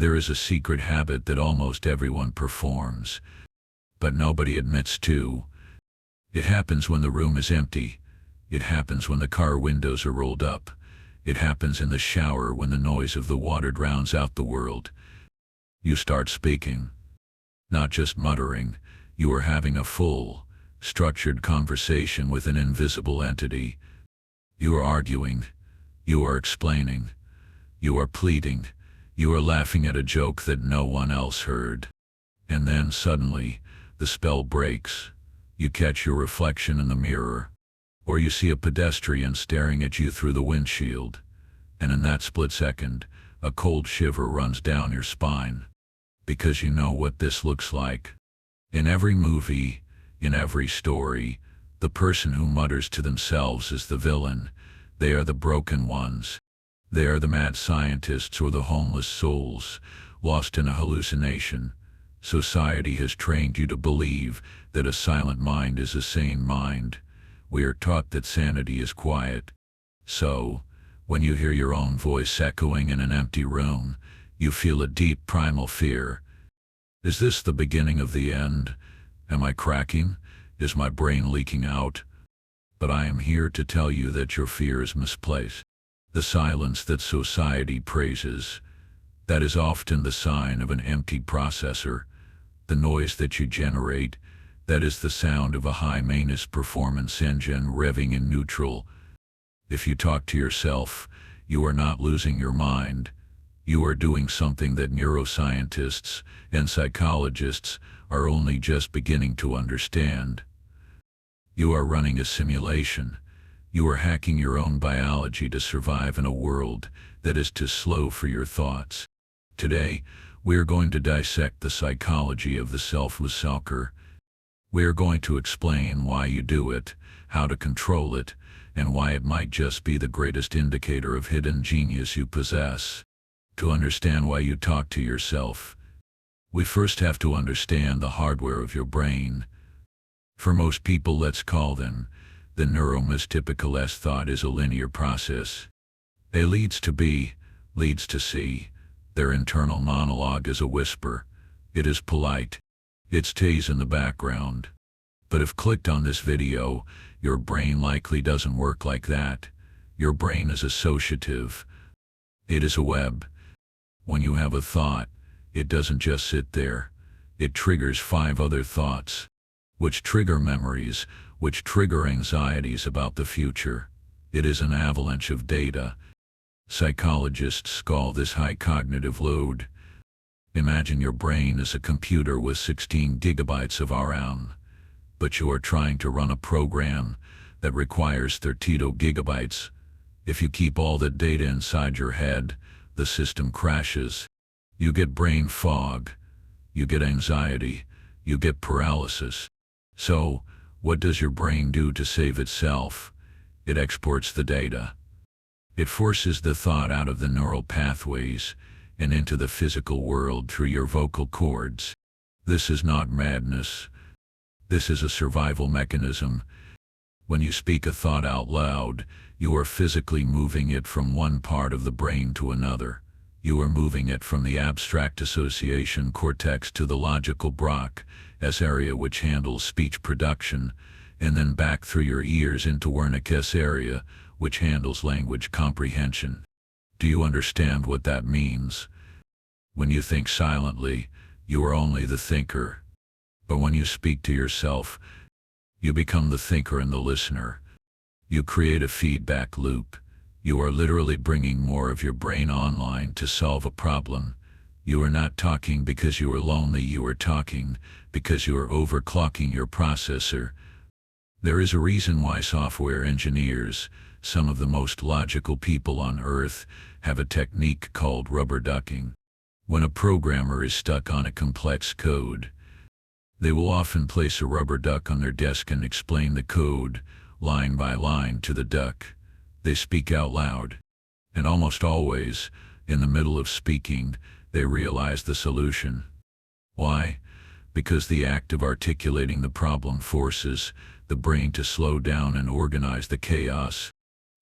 There is a secret habit that almost everyone performs, but nobody admits to. It happens when the room is empty. It happens when the car windows are rolled up. It happens in the shower when the noise of the water drowns out the world. You start speaking. Not just muttering. You are having a full, structured conversation with an invisible entity. You are arguing. You are explaining. You are pleading. You are laughing at a joke that no one else heard. And then suddenly, the spell breaks. You catch your reflection in the mirror. Or you see a pedestrian staring at you through the windshield. And in that split second, a cold shiver runs down your spine. Because you know what this looks like. In every movie, in every story, the person who mutters to themselves is the villain. They are the broken ones. They are the mad scientists or the homeless souls, lost in a hallucination. Society has trained you to believe that a silent mind is a sane mind. We are taught that sanity is quiet. So, when you hear your own voice echoing in an empty room, you feel a deep primal fear. Is this the beginning of the end? Am I cracking? Is my brain leaking out? But I am here to tell you that your fear is misplaced. The silence that society praises, that is often the sign of an empty processor. The noise that you generate, that is the sound of a high-maintenance performance engine revving in neutral. If you talk to yourself, you are not losing your mind. You are doing something that neuroscientists and psychologists are only just beginning to understand. You are running a simulation. You are hacking your own biology to survive in a world that is too slow for your thoughts. Today, we are going to dissect the psychology of the selfless sucker. We are going to explain why you do it, how to control it, and why it might just be the greatest indicator of hidden genius you possess. To understand why you talk to yourself, we first have to understand the hardware of your brain. For most people, let's call them the neurotypical S. Thought is a linear process. A leads to B, leads to C. Their internal monologue is a whisper. It is polite. It stays in the background. But if clicked on this video, your brain likely doesn't work like that. Your brain is associative. It is a web. When you have a thought, it doesn't just sit there. It triggers 5 other thoughts, which trigger memories, which trigger anxieties about the future. It is an avalanche of data. Psychologists call this high cognitive load. Imagine your brain as a computer with 16 gigabytes of RAM, but you are trying to run a program that requires 32 gigabytes. If you keep all the data inside your head, the system crashes. You get brain fog. You get anxiety. You get paralysis. So, what does your brain do to save itself? It exports the data. It forces the thought out of the neural pathways and into the physical world through your vocal cords. This is not madness. This is a survival mechanism. When you speak a thought out loud, you are physically moving it from one part of the brain to another. You are moving it from the abstract association cortex to the logical Brock S area, which handles speech production, and then back through your ears into Wernicke's area, which handles language comprehension. Do you understand what that means? When you think silently, you are only the thinker. But when you speak to yourself, you become the thinker and the listener. You create a feedback loop. You are literally bringing more of your brain online to solve a problem. You are not talking because you are lonely. You are talking because you are overclocking your processor. There is a reason why software engineers, some of the most logical people on Earth, have a technique called rubber ducking. When a programmer is stuck on a complex code, they will often place a rubber duck on their desk and explain the code, line by line, to the duck. They speak out loud. And almost always, in the middle of speaking, they realize the solution. Why? Because the act of articulating the problem forces the brain to slow down and organize the chaos.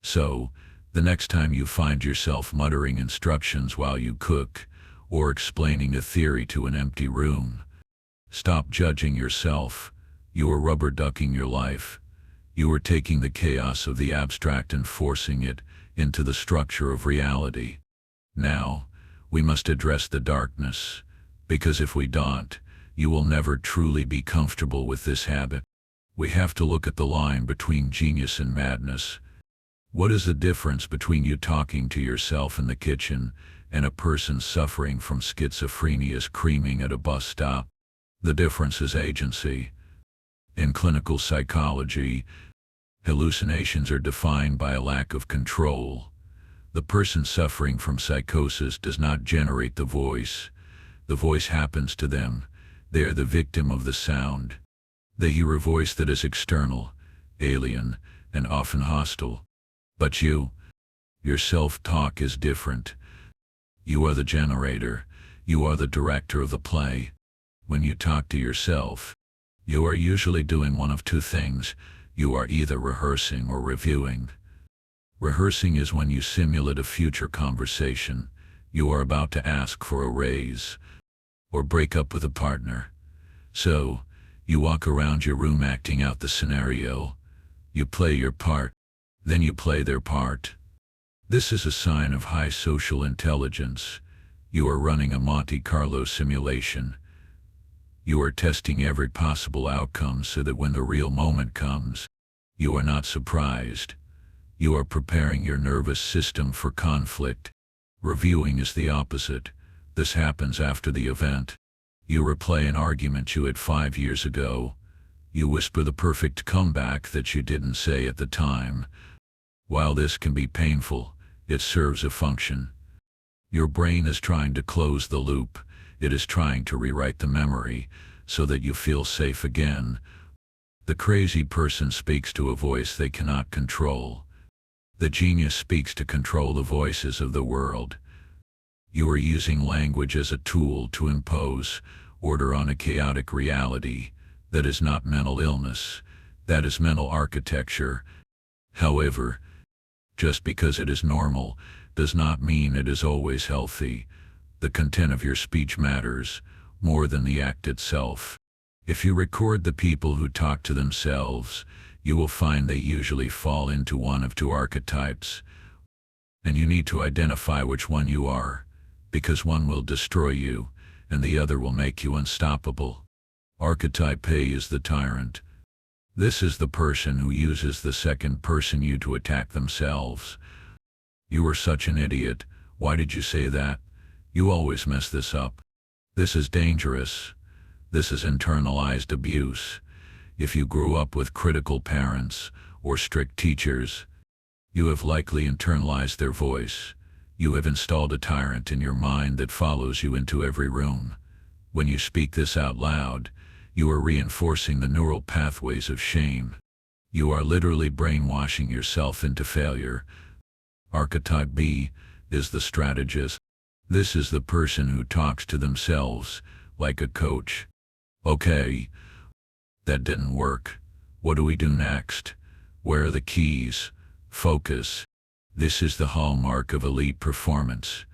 So, the next time you find yourself muttering instructions while you cook, or explaining a theory to an empty room. Stop judging yourself. You are rubber ducking your life. You are taking the chaos of the abstract and forcing it into the structure of reality. Now, we must address the darkness, because if we don't, you will never truly be comfortable with this habit. We have to look at the line between genius and madness. What is the difference between you talking to yourself in the kitchen and a person suffering from schizophrenia screaming at a bus stop? The difference is agency. In clinical psychology, hallucinations are defined by a lack of control. The person suffering from psychosis does not generate the voice. The voice happens to them. They are the victim of the sound. They hear a voice that is external, alien, and often hostile. But your self-talk is different. You are the generator. You are the director of the play. When you talk to yourself, you are usually doing one of two things. You are either rehearsing or reviewing. Rehearsing is when you simulate a future conversation. You are about to ask for a raise or break up with a partner. So, you walk around your room acting out the scenario. You play your part, then you play their part. This is a sign of high social intelligence. You are running a Monte Carlo simulation. You are testing every possible outcome so that when the real moment comes, you are not surprised. You are preparing your nervous system for conflict. Reviewing is the opposite. This happens after the event. You replay an argument you had 5 years ago. You whisper the perfect comeback that you didn't say at the time. While this can be painful, it serves a function. Your brain is trying to close the loop. It is trying to rewrite the memory so that you feel safe again. The crazy person speaks to a voice they cannot control. The genius speaks to control the voices of the world. You are using language as a tool to impose order on a chaotic reality. That is not mental illness. That is mental architecture. However, just because it is normal does not mean it is always healthy. The content of your speech matters more than the act itself. If you record the people who talk to themselves, you will find they usually fall into one of two archetypes. And you need to identify which one you are, because one will destroy you, and the other will make you unstoppable. Archetype A is the tyrant. This is the person who uses the second person you to attack themselves. You are such an idiot. Why did you say that? You always mess this up. This is dangerous. This is internalized abuse. If you grew up with critical parents or strict teachers, you have likely internalized their voice. You have installed a tyrant in your mind that follows you into every room. When you speak this out loud, you are reinforcing the neural pathways of shame. You are literally brainwashing yourself into failure. Archetype B is the strategist. This is the person who talks to themselves like a coach. Okay, that didn't work. What do we do next? Where are the keys? Focus. This is the hallmark of elite performance.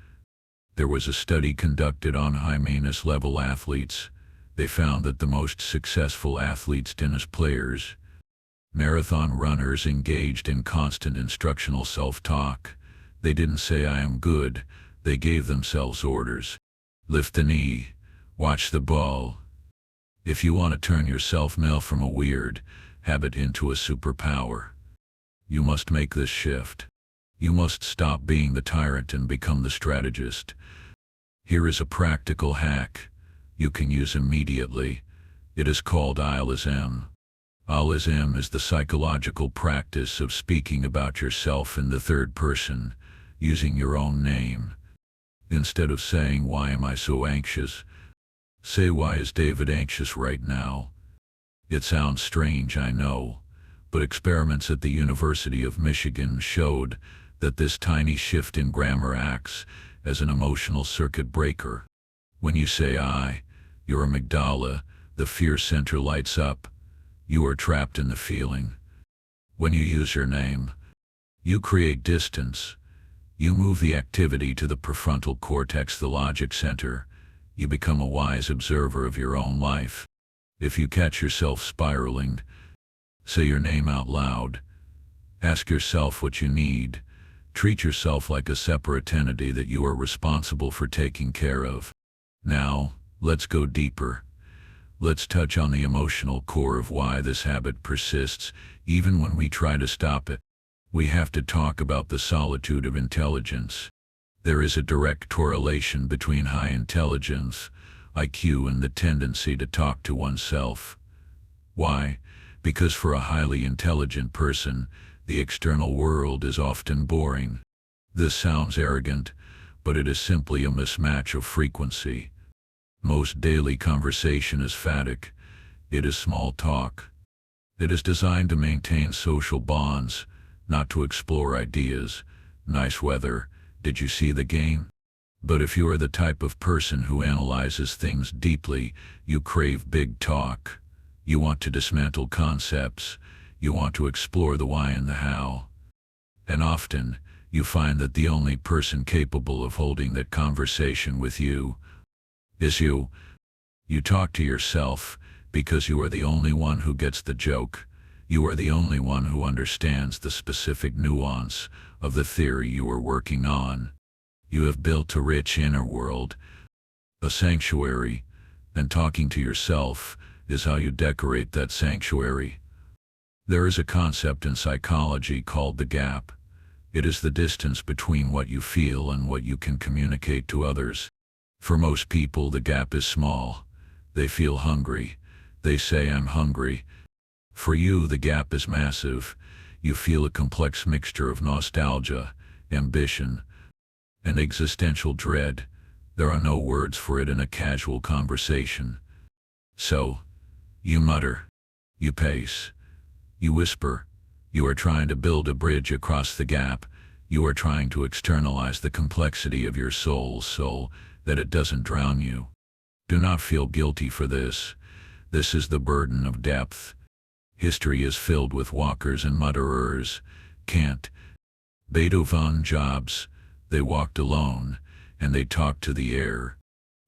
There was a study conducted on high-maintenance level athletes. They found that the most successful athletes, tennis players, marathon runners, engaged in constant instructional self-talk. They didn't say "I am good." They gave themselves orders. Lift the knee. Watch the ball. If you want to turn your self-mail from a weird habit into a superpower, you must make this shift. You must stop being the tyrant and become the strategist. Here is a practical hack you can use immediately. It is called Illeism. Illeism is the psychological practice of speaking about yourself in the third person, using your own name. Instead of saying "Why am I so anxious?" say "Why is David anxious right now?" It sounds strange, I know, but experiments at the University of Michigan showed that this tiny shift in grammar acts as an emotional circuit breaker. When you say "I," your amygdala, the fear center, lights up. You are trapped in the feeling. When you use your name, you create distance. You move the activity to the prefrontal cortex, the logic center. You become a wise observer of your own life. If you catch yourself spiraling, say your name out loud. Ask yourself what you need. Treat yourself like a separate entity that you are responsible for taking care of. Now, let's go deeper. Let's touch on the emotional core of why this habit persists, even when we try to stop it. We have to talk about the solitude of intelligence. There is a direct correlation between high intelligence, IQ, and the tendency to talk to oneself. Why? Because for a highly intelligent person, the external world is often boring. This sounds arrogant, but it is simply a mismatch of frequency. Most daily conversation is phatic. It is small talk. It is designed to maintain social bonds, not to explore ideas. Nice weather. Did you see the game? But if you are the type of person who analyzes things deeply, you crave big talk. You want to dismantle concepts. You want to explore the why and the how. And often, you find that the only person capable of holding that conversation with you is you. You talk to yourself because you are the only one who gets the joke. You are the only one who understands the specific nuance of the theory you are working on. You have built a rich inner world, a sanctuary, and talking to yourself is how you decorate that sanctuary. There is a concept in psychology called the gap. It is the distance between what you feel and what you can communicate to others. For most people, the gap is small. They feel hungry. They say, "I'm hungry." For you, the gap is massive. You feel a complex mixture of nostalgia, ambition, and existential dread. There are no words for it in a casual conversation. So, you mutter. You pace. You whisper. You are trying to build a bridge across the gap. You are trying to externalize the complexity of your soul so that it doesn't drown you. Do not feel guilty for this. This is the burden of depth. History is filled with walkers and mutterers. Kant, Beethoven, Jobs, they walked alone, and they talked to the air,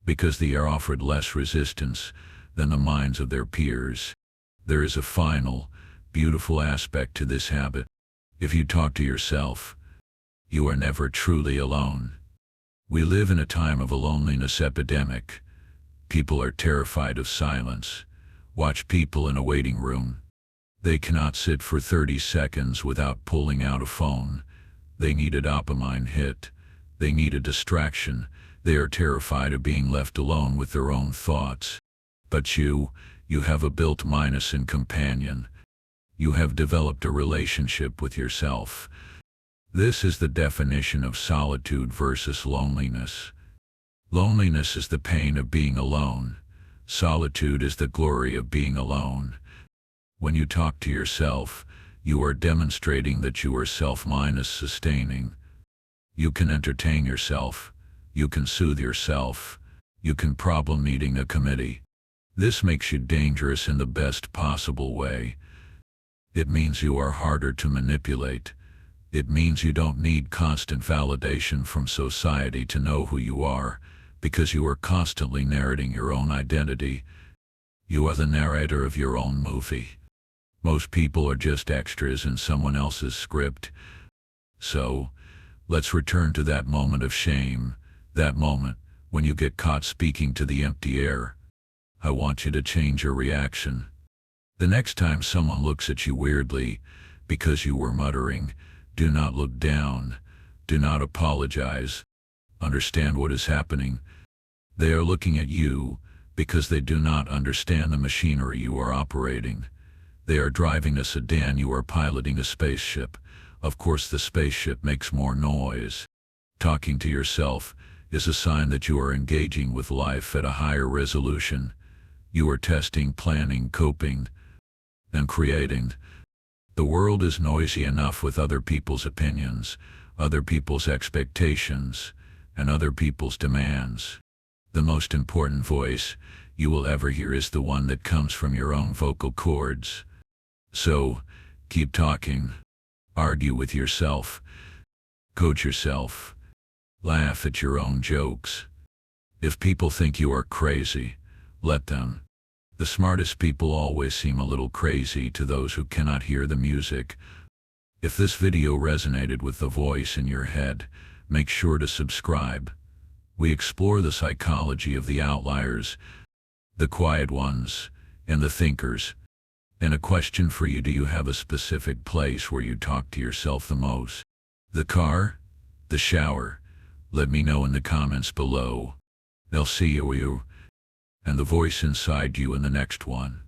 because the air offered less resistance than the minds of their peers. There is a final, beautiful aspect to this habit. If you talk to yourself, you are never truly alone. We live in a time of a loneliness epidemic. People are terrified of silence. Watch people in a waiting room. They cannot sit for 30 seconds without pulling out a phone. They need a dopamine hit. They need a distraction. They are terrified of being left alone with their own thoughts. But you have a built-in companion. You have developed a relationship with yourself. This is the definition of solitude versus loneliness. Loneliness is the pain of being alone. Solitude is the glory of being alone. When you talk to yourself, you are demonstrating that you are self-sustaining. You can entertain yourself. You can soothe yourself. You can problem-meeting a committee. This makes you dangerous in the best possible way. It means you are harder to manipulate. It means you don't need constant validation from society to know who you are, because you are constantly narrating your own identity. You are the narrator of your own movie. Most people are just extras in someone else's script. So, let's return to that moment of shame, that moment when you get caught speaking to the empty air. I want you to change your reaction. The next time someone looks at you weirdly because you were muttering, do not look down. Do not apologize. Understand what is happening. They are looking at you because they do not understand the machinery you are operating. They are driving a sedan, you are piloting a spaceship. Of course, the spaceship makes more noise. Talking to yourself is a sign that you are engaging with life at a higher resolution. You are testing, planning, coping, and creating. The world is noisy enough with other people's opinions, other people's expectations, and other people's demands. The most important voice you will ever hear is the one that comes from your own vocal cords. So, keep talking. Argue with yourself. Coach yourself. Laugh at your own jokes. If people think you are crazy, let them. The smartest people always seem a little crazy to those who cannot hear the music. If this video resonated with the voice in your head, make sure to subscribe. We explore the psychology of the outliers, the quiet ones, and the thinkers. And a question for you: do you have a specific place where you talk to yourself the most? The car? The shower? Let me know in the comments below. I'll see you and the voice inside you in the next one.